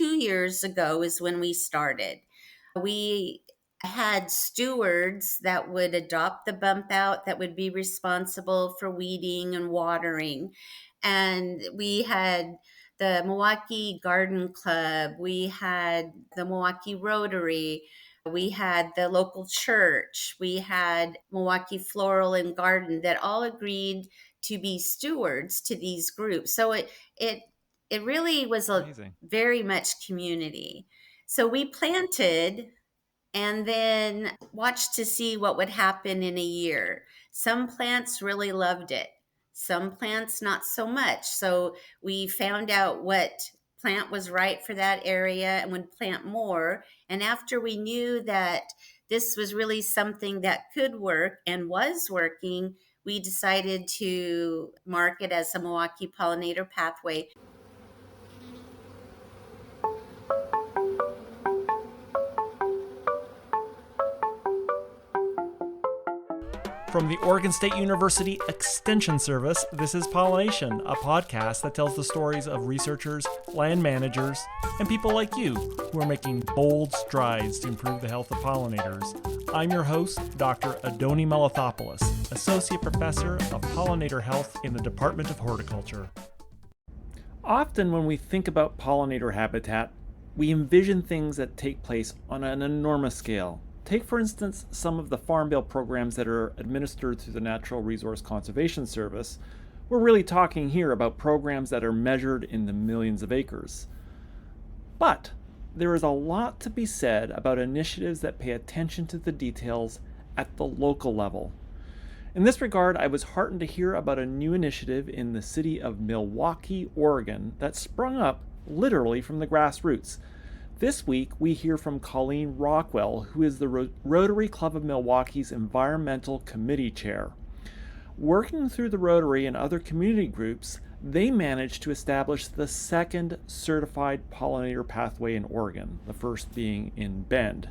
2 years ago is when we started. We had stewards that would adopt the bump out, that would be responsible for weeding and watering. And we had the Milwaukee Garden Club, we had the Milwaukee Rotary, we had the local church, we had Milwaukee Floral and Garden that all agreed to be stewards to these groups. So it really was Amazing. very much community. So we planted and then watched to see what would happen in a year. Some plants really loved it, some plants not so much. So we found out what plant was right for that area and would plant more. And after we knew that this was really something that could work and was working, we decided to mark it as a Milwaukee pollinator pathway. From the Oregon State University Extension Service, this is PolliNation, a podcast that tells the stories of researchers, land managers, and people like you who are making bold strides to improve the health of pollinators. I'm your host, Dr. Adoni Melathopoulos, Associate Professor of Pollinator Health in the Department of Horticulture. Often when we think about pollinator habitat, we envision things that take place on an enormous scale. Take, for instance, some of the Farm Bill programs that are administered through the Natural Resource Conservation Service. We're really talking here about programs that are measured in the millions of acres. But there is a lot to be said about initiatives that pay attention to the details at the local level. In this regard, I was heartened to hear about a new initiative in the city of Milwaukee, Oregon, that sprung up literally from the grassroots. This week, we hear from Colleen Rockwell, who is the Rotary Club of Milwaukee's Environmental Committee Chair. Working through the Rotary and other community groups, they managed to establish the second certified pollinator pathway in Oregon, the first being in Bend.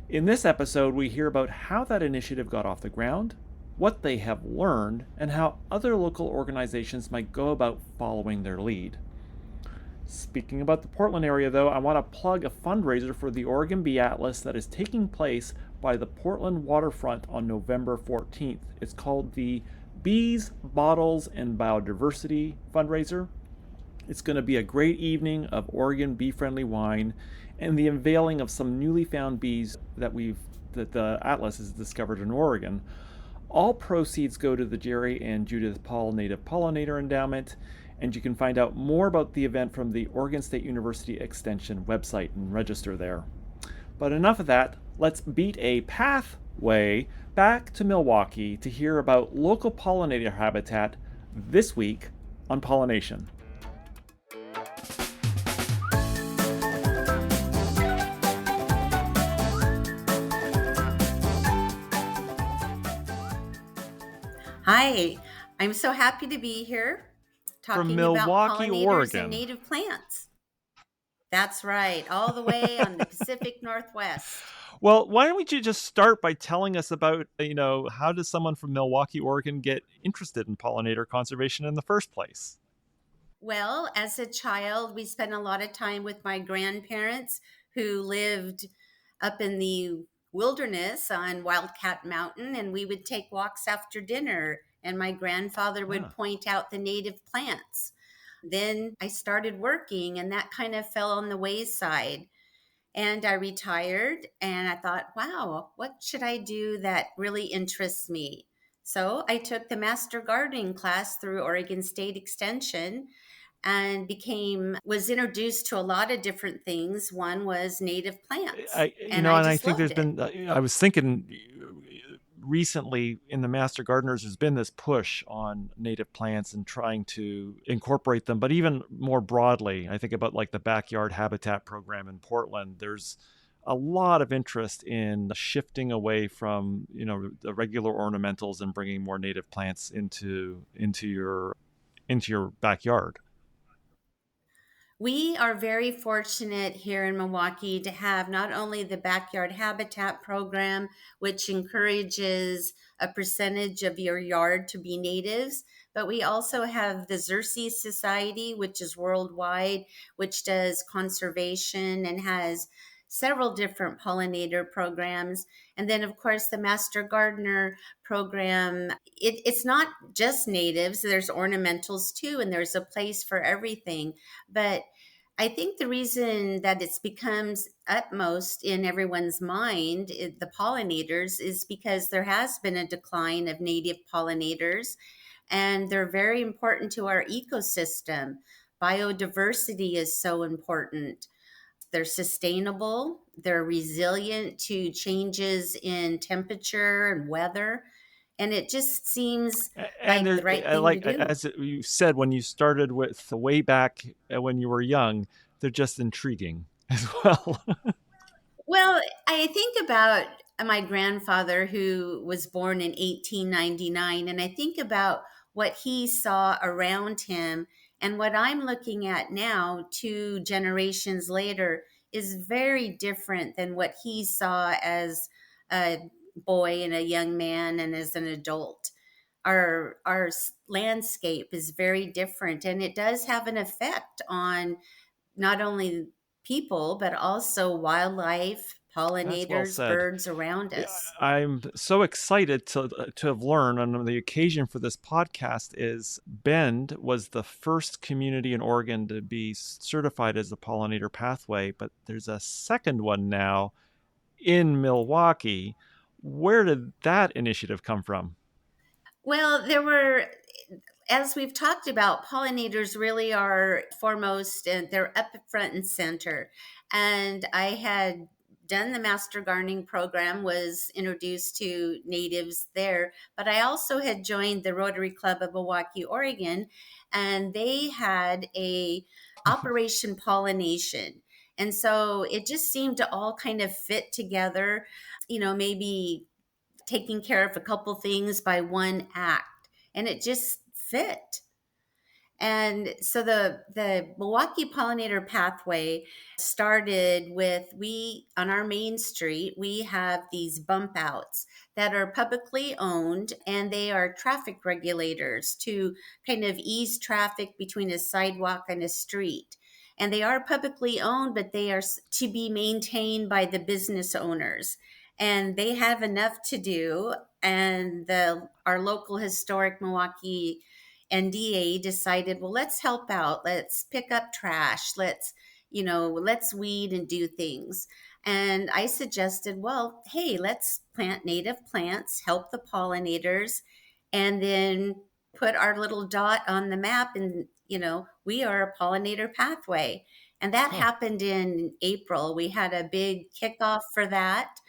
In this episode, we hear about how that initiative got off the ground, what they have learned, and how other local organizations might go about following their lead. Speaking about the Portland area, though, I want to plug a fundraiser for the Oregon Bee Atlas that is taking place by the Portland waterfront on November 14th. It's called the Bees, Bottles, and Biodiversity fundraiser. It's going to be a great evening of Oregon bee-friendly wine and the unveiling of some newly found bees that the Atlas has discovered in Oregon. All proceeds go to the Jerry and Judith Paul Native Pollinator Endowment, and you can find out more about the event from the Oregon State University Extension website and register there. But enough of that, let's beat a pathway back to Milwaukee to hear about local pollinator habitat this week on PolliNation. Hi, I'm so happy to be here talking From Milwaukee, about pollinators Oregon. and native plants. That's right, all the way on the Pacific Northwest. Well, why don't you just start by telling us about, how does someone from Milwaukee, Oregon get interested in pollinator conservation in the first place? Well, as a child, we spent a lot of time with my grandparents who lived up in the wilderness on Wildcat Mountain, and we would take walks after dinner, and my grandfather would point out the native plants. Then I started working, and that kind of fell on the wayside. And I retired, and I thought, wow, what should I do that really interests me? So I took the Master Gardening class through Oregon State Extension and was introduced to a lot of different things. One was native plants. I think there's been, I was thinking recently in the Master Gardeners, there's been this push on native plants and trying to incorporate them. But even more broadly, I think about like the Backyard Habitat Program in Portland, there's a lot of interest in shifting away from, the regular ornamentals and bringing more native plants into your backyard. We are very fortunate here in Milwaukee to have not only the Backyard Habitat Program, which encourages a percentage of your yard to be natives, but we also have the Xerces Society, which is worldwide, which does conservation and has several different pollinator programs. And then, of course, the Master Gardener program. It's not just natives, there's ornamentals too, and there's a place for everything. But I think the reason that it's becomes utmost in everyone's mind, the pollinators, is because there has been a decline of native pollinators, and they're very important to our ecosystem. Biodiversity is so important. They're sustainable, they're resilient to changes in temperature and weather, and it just seems And like the there's right thing to like do. as you said when you started with way back when you were young, they're just intriguing as well. Well, I think about my grandfather who was born in 1899, and I think about what he saw around him. And what I'm looking at now, 2 generations later, is very different than what he saw as a boy and a young man and as an adult. Our landscape is very different, and it does have an effect on not only people, but also wildlife, That's well pollinators, said. birds around us. I'm so excited to have learned, and the occasion for this podcast is Bend was the first community in Oregon to be certified as a pollinator pathway, but there's a second one now in Milwaukee. Where did that initiative come from? Well, there were, as we've talked about, pollinators really are foremost and they're up front and center. And I had done the master gardening program, was introduced to natives there, but I also had joined the Rotary Club of Milwaukee, Oregon, and they had a Operation PolliNation. And so it just seemed to all kind of fit together, maybe taking care of a couple things by one act, and it just fit. And so the Milwaukee pollinator pathway started with, we on our main street we have these bump outs that are publicly owned, and they are traffic regulators to kind of ease traffic between a sidewalk and a street. And they are publicly owned, but they are to be maintained by the business owners, and they have enough to do. And the our local historic Milwaukee NDA decided, well, let's help out. Let's pick up trash. Let's weed and do things. And I suggested, well, hey, let's plant native plants, help the pollinators, and then put our little dot on the map. And, we are a pollinator pathway. And that Huh. happened in April. We had a big kickoff for that.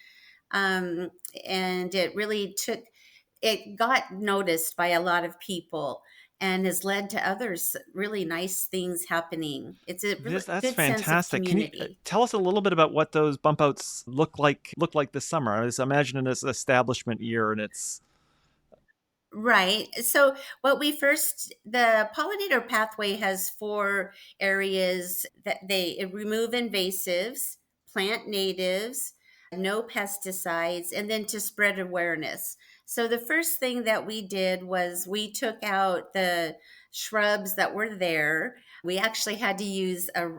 Um, and it got noticed by a lot of people and has led to others really nice things happening. It's a really That's good sense of fantastic. Can you community. tell us a little bit about what those bump outs look like this summer? I was imagining this establishment year, and it's Right. So, the pollinator pathway has 4 areas that they remove invasives, plant natives, no pesticides, and then to spread awareness. So, the first thing that we did was we took out the shrubs that were there. We actually had to use a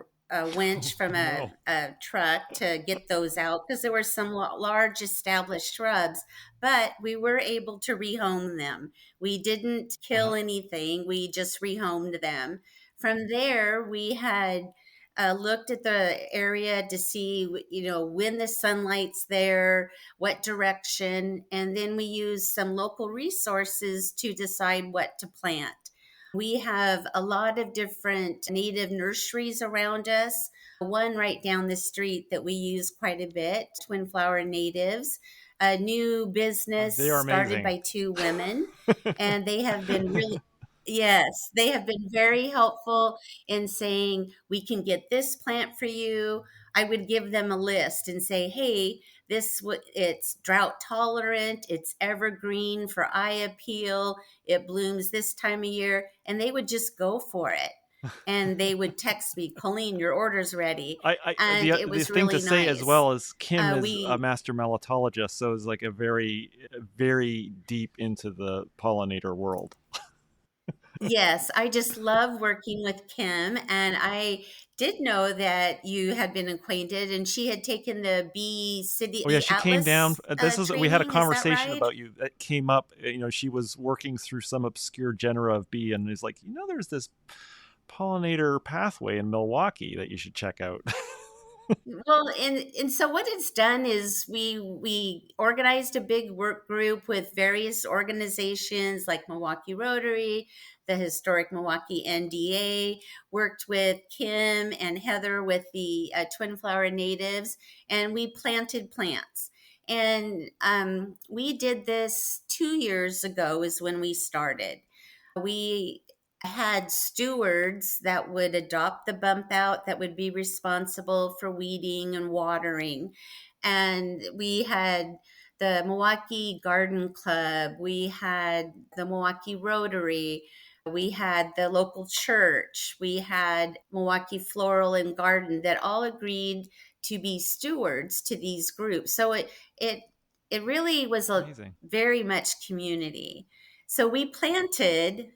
winch from a, oh, a truck to get those out because there were some large established shrubs, but we were able to rehome them. We didn't kill uh, anything, we just rehomed them. From there, we had looked at the area to see, when the sunlight's there, what direction, and then we used some local resources to decide what to plant. We have a lot of different native nurseries around us. One right down the street that we use quite a bit, Twin Flower Natives, a new they business are started amazing. by 2 women, and they have been really, yes, they have been very helpful in saying, we can get this plant for you. I would give them a list and say, hey, it's drought tolerant, it's evergreen for eye appeal, it blooms this time of year, and they would just go for it. And they would text me, Colleen, your order's ready. And it The was thing to really say as nice. well is Kim is a We master melitologist, so is like a very very deep into the pollinator world. Yes, I just love working with Kim, and I did know that you had been acquainted, and she had taken the Bee Oh yeah, City she came down. Atlas We had a training. Is that conversation right? about you that came up. She was working through some obscure genera of bee, and is like, there's this pollinator pathway in Milwaukee that you should check out. Well, and so what it's done is we organized a big work group with various organizations like Milwaukee Rotary, the historic Milwaukee NDA, worked with Kim and Heather with the Twin Flower Natives, and we planted plants. And we did this 2 years ago is when we started. We had stewards that would adopt the bump out that would be responsible for weeding and watering. And we had the Milwaukee Garden Club, we had the Milwaukee Rotary, we had the local church, we had Milwaukee Floral and Garden that all agreed to be stewards to these groups. So it it really was a Amazing. very much community. So we planted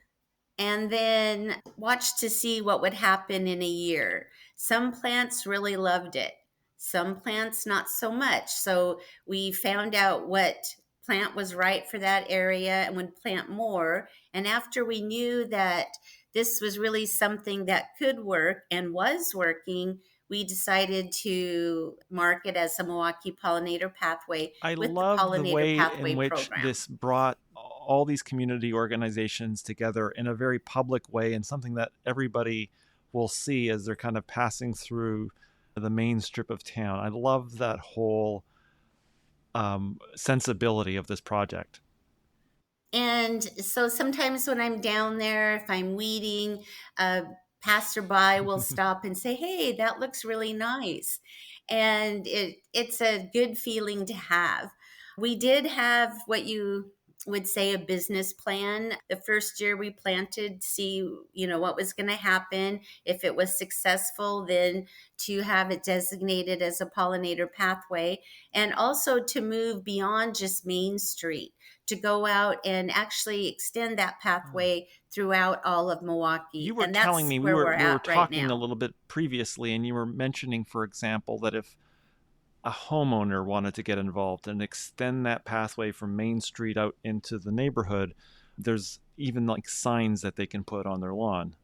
and then watch to see what would happen in a year. Some plants really loved it, some plants not so much. So we found out what plant was right for that area and would plant more. And after we knew that this was really something that could work and was working, we decided to mark it as a Milwaukee Pollinator Pathway I with the love the Pollinator way in Pathway which program. this brought all these community organizations together in a very public way, and something that everybody will see as they're kind of passing through the main strip of town. I love that whole sensibility of this project. And so sometimes when I'm down there, if I'm weeding, a passerby will stop and say, "Hey, that looks really nice." And it's a good feeling to have. We did have what you would say a business plan. The first year we planted, see, what was going to happen. If it was successful, then to have it designated as a pollinator pathway, and also to move beyond just Main Street, to go out and actually extend that Oh. pathway throughout all of You Milwaukee. were And telling that's me we where were we're we were at right talking a now. little bit previously, and you were mentioning, for example, that if a homeowner wanted to get involved and extend that pathway from Main Street out into the neighborhood, there's even like signs that they can put on their lawn.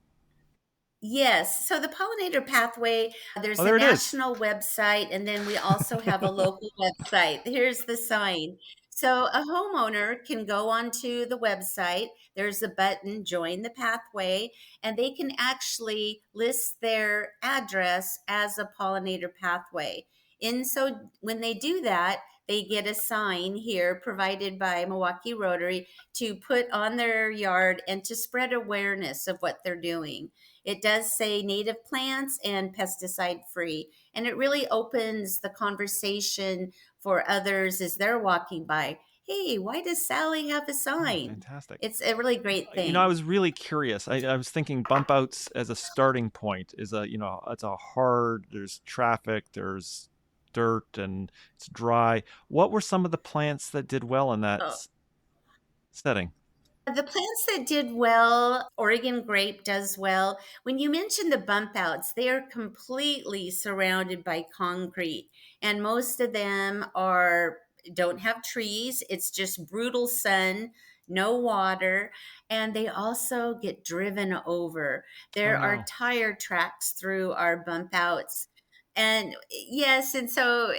Yes. So the pollinator pathway, Oh, there's a there it is. national website, and then we also have a local website. Here's the sign. So a homeowner can go onto the website. There's a button, join the pathway, and they can actually list their address as a pollinator pathway. And so when they do that, they get a sign here provided by Milwaukee Rotary to put on their yard and to spread awareness of what they're doing. It does say native plants and pesticide free. And it really opens the conversation for others as they're walking by. Hey, why does Sally have a Oh, sign? fantastic. It's a really great I thing. was really curious. I was thinking bump outs as a starting point is it's a hard, there's traffic, there's dirt, and it's dry. What were some of the plants that did well in that Oh, setting? the plants that did well, Oregon grape does well. When you mention the bump outs, they are completely surrounded by concrete, and most of them are don't have trees. It's just brutal sun, no water, and they also get driven over. Oh There are no. tire tracks through our bump outs. And yes, and so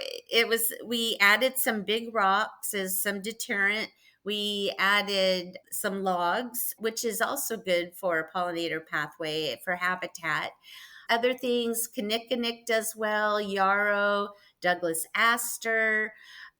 we added some big rocks as some deterrent. We added some logs, which is also good for a pollinator pathway for habitat. Other things, Kinnickinnick does well, yarrow, Douglas aster.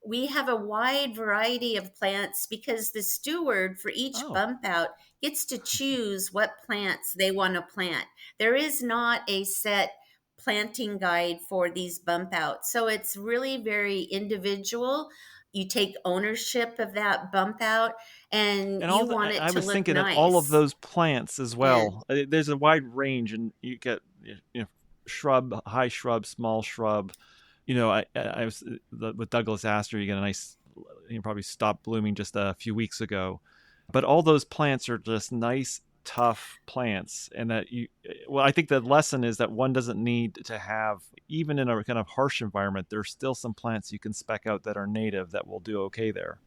We have a wide variety of plants because the steward for each Oh. bump out gets to choose what plants they want to plant. There is not a set planting guide for these bump outs. So it's really very individual. You take ownership of that bump out and And you want it I to was look thinking that all of nice. those plants as And well. There's a wide range, and you get shrub, high shrub, small shrub. I was with Douglas aster. You get a nice, probably stopped blooming just a few weeks ago, but all those plants are just nice, tough plants, and that well, I think the lesson is that one doesn't need to have, even in a kind of harsh environment, there's still some plants you can spec out that are native that will do okay there.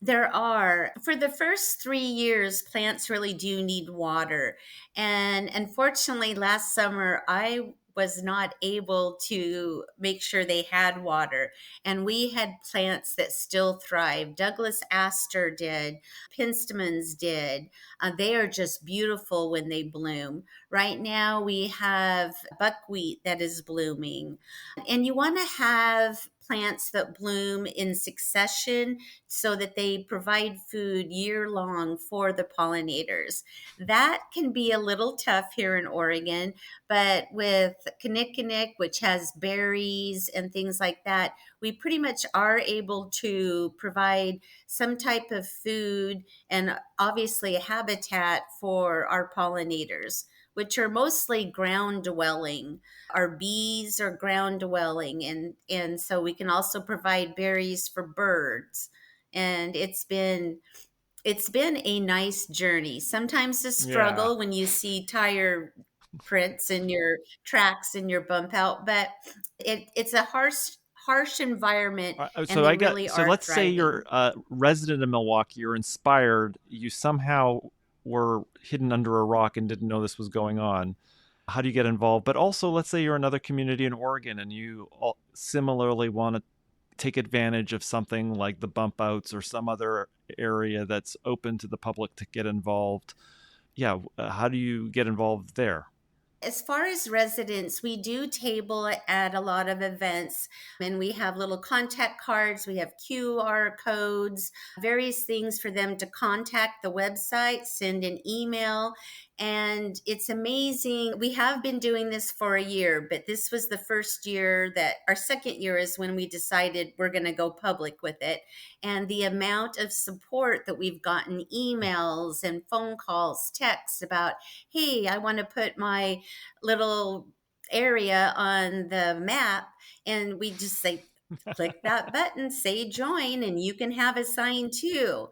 There are. For the first 3 years, plants really do need water. And unfortunately, last summer, I was not able to make sure they had water. And we had plants that still thrive. Douglas aster did, penstemons did. They are just beautiful when they bloom. Right now, we have buckwheat that is blooming. And you want to have plants that bloom in succession so that they provide food year long for the pollinators. That can be a little tough here in Oregon, but with kinnikinick, which has berries and things like that, we pretty much are able to provide some type of food and obviously a habitat for our pollinators, which are mostly ground dwelling. Our bees are ground dwelling, and so we can also provide berries for birds. And it's been a nice journey. Sometimes a Yeah. struggle when you see tire prints in your tracks and your bump out, but it's a harsh environment, and So they really so are let's say you're thriving. a resident of Milwaukee, you're inspired, you somehow were hidden under a rock and didn't know this was going on. How do you get involved? But also, let's say you're another community in Oregon and you similarly want to take advantage of something like the bump outs or some other area that's open to the public to get involved. Yeah, how do you get involved there? As far as residents, we do table at a lot of events, and we have little contact cards, we have QR codes, various things for them to contact the website, send an email. And it's amazing. We have been doing this for a year, but this was the first year that our second year is when we decided we're going to go public with it. And the amount of support that we've gotten, emails and phone calls, texts about, hey, I want to put my little area on the map, and we just say click that button, say join, and you can have a sign too.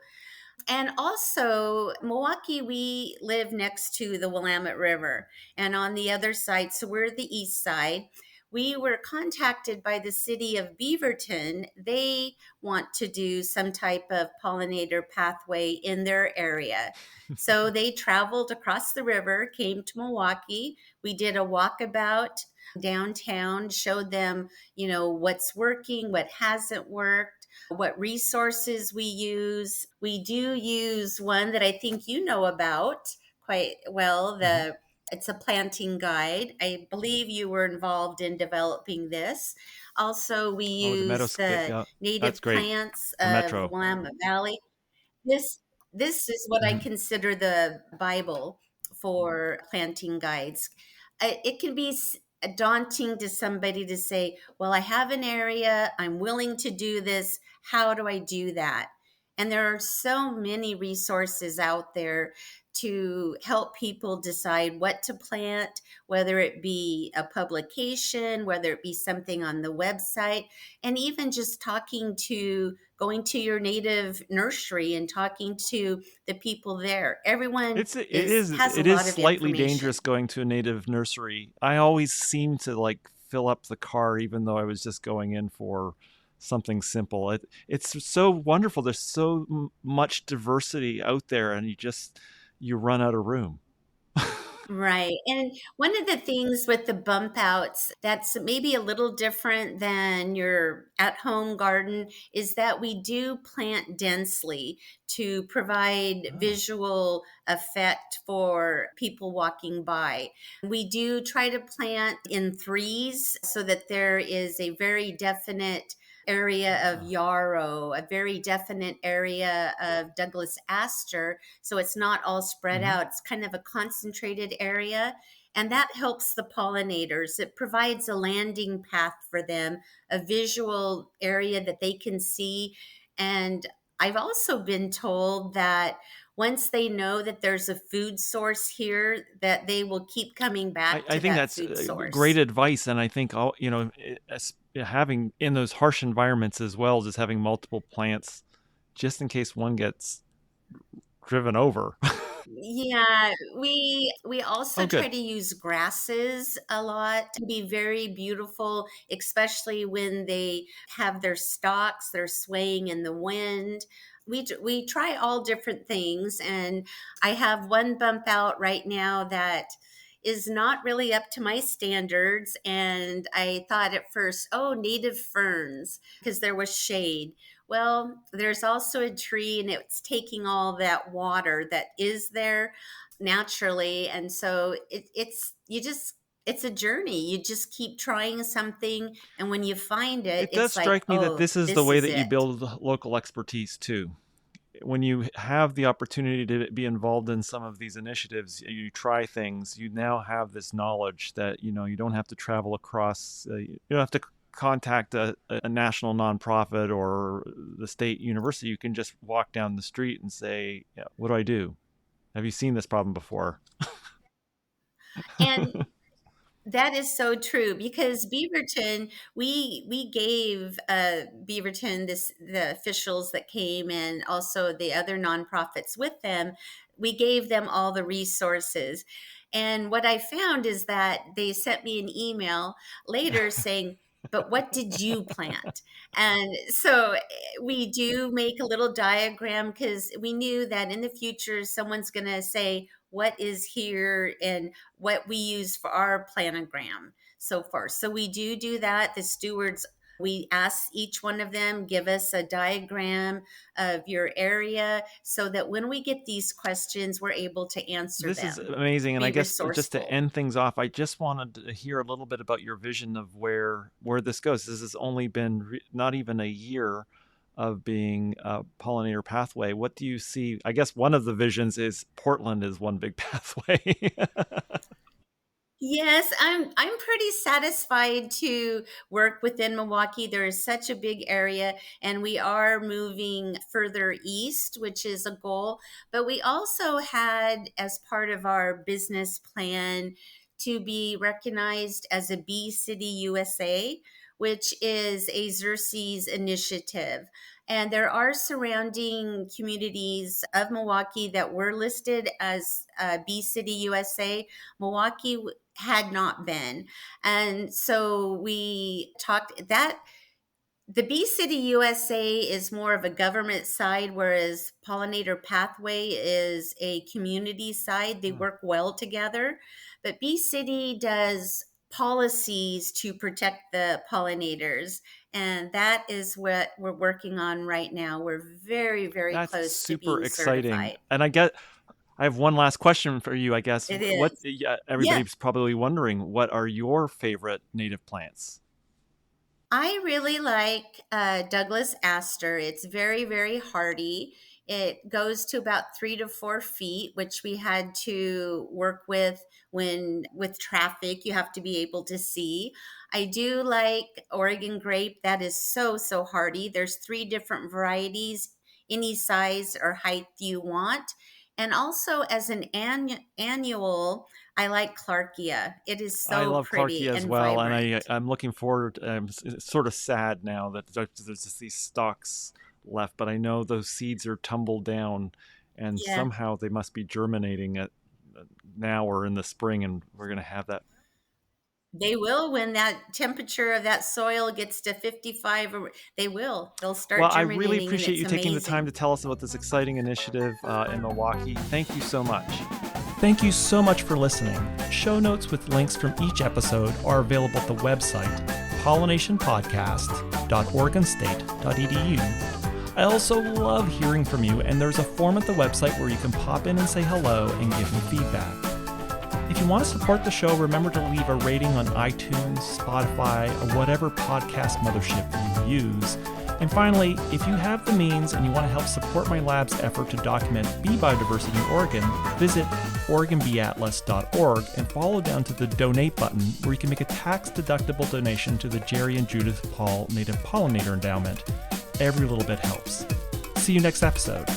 And also, Milwaukee, we live next to the Willamette River, and on the other side, so we're the east side. We were contacted by the city of Beaverton. They want to do some type of pollinator pathway in their area. So they traveled across the river, came to Milwaukee. We did a walkabout downtown, showed them, what's working, what hasn't worked, what resources we use. We do use one that I think you know about quite well. Mm-hmm. It's a planting guide. I believe you were involved in developing this. Also, we Oh, the use Meadowscape. the Yeah, that's native great. plants The of the Metro. Willamette Valley. This is what I Mhm. consider the Bible for planting guides. It can be daunting to somebody to say, "Well, I have an area, I'm willing to do this. How do I do that?" And there are so many resources out there to help people decide what to plant, whether it be a publication, whether it be something on the website, and even just going to your native nursery and talking to the people there. Everyone has a It is lot of slightly dangerous information. going to a native nursery. I always seem to like fill up the car even though I was just going in for something simple. It's so wonderful. There's so much diversity out there and you run out of room. Right. And one of the things with the bump outs that's maybe a little different than your at home garden is that we do plant densely to provide Oh. visual effect for people walking by. We do try to plant in threes so that there is a very definite area of Ah. yarrow, a very definite area of Douglas aster, so it's not all spread Mhm. out. It's kind of a concentrated area, and that helps the pollinators. It provides a landing path for them, a visual area that they can see. And I've also been told that once they know that there's a food source here, that they will keep coming back I to think that that's food great source. advice, and I think all having in those harsh environments as well, just having multiple plants, just in case one gets driven over. Yeah, we also Oh, try good. to use grasses a lot to be very beautiful, especially when they have their stalks, they're swaying in the wind. We try all different things, and I have one bump out right now that is not really up to my standards. And I thought at first, oh, native ferns, because there was shade. Well, there's also a tree and it's taking all that water that is there naturally. And so it's a journey. You just keep trying something. And when you find it, It does it's like, strike me that oh, this is the this way is that you it. build local expertise too. When you have the opportunity to be involved in some of these initiatives, you try things, you now have this knowledge that, you don't have to travel across, you don't have to contact a national nonprofit or the state university. You can just walk down the street and say, yeah, what do I do? Have you seen this problem before? And that is so true because Beaverton, we gave Beaverton the officials that came and also the other nonprofits with them. We gave them all the resources, and what I found is that they sent me an email later saying, "But what did you plant?" And so we do make a little diagram because we knew that in the future someone's going to say, "What is here?" and what we use for our planogram so far. So we do that. The stewards, we ask each one of them, give us a diagram of your area so that when we get these questions, we're able to answer This is them, amazing, and I be guess just to resourceful. end things off, I just wanted to hear a little bit about your vision of where this goes. This has only been not even a year of being a pollinator pathway. What do you see? I guess one of the visions is Portland is one big pathway. Yes, I'm pretty satisfied to work within Milwaukee. There is such a big area, and we are moving further east, which is a goal. But we also had, as part of our business plan, to be recognized as a Bee City USA, which is a Xerces initiative. And there are surrounding communities of Milwaukee that were listed as Bee City USA. Milwaukee had not been. And so we talked that the Bee City USA is more of a government side, whereas Pollinator Pathway is a community side. They work well together. But Bee City does policies to protect the pollinators. And that is what we're working on right now. We're very, very That's close to super being exciting. certified. And I have one last question for you, I guess. It What, is. yeah, Yes. everybody's probably wondering, what are your favorite native plants? I really like Douglas aster. It's very, very hardy. It goes to about 3 to 4 feet, which we had to work with when with traffic. You have to be able to see. I do like Oregon grape. That is so, so hardy. There's 3 different varieties, any size or height you want. And also as an annual, I like Clarkia. It is I so love Clarky pretty as and well, and vibrant. I'm looking forward. It's sort of sad now that there's just these stalks left, but I know those seeds are tumbled down, and Yeah. somehow they must be germinating at now or in the spring, and we're gonna have that. They will when that temperature of that soil gets to 55, or they will. They'll start Well, I really germinating and appreciate it's you taking the time amazing. to tell us about this exciting initiative in Milwaukee. Thank you so much. Thank you so much for listening. Show notes with links from each episode are available at the website pollinationpodcast.oregonstate.edu. I also love hearing from you, and there's a form at the website where you can pop in and say hello and give me feedback. If you want to support the show, remember to leave a rating on iTunes, Spotify, or whatever podcast mothership you use. And finally, if you have the means and you want to help support my lab's effort to document bee biodiversity in Oregon, visit OregonBeeAtlas.org and follow down to the donate button where you can make a tax-deductible donation to the Jerry and Judith Paul Native Pollinator Endowment. Every little bit helps. See you next episode.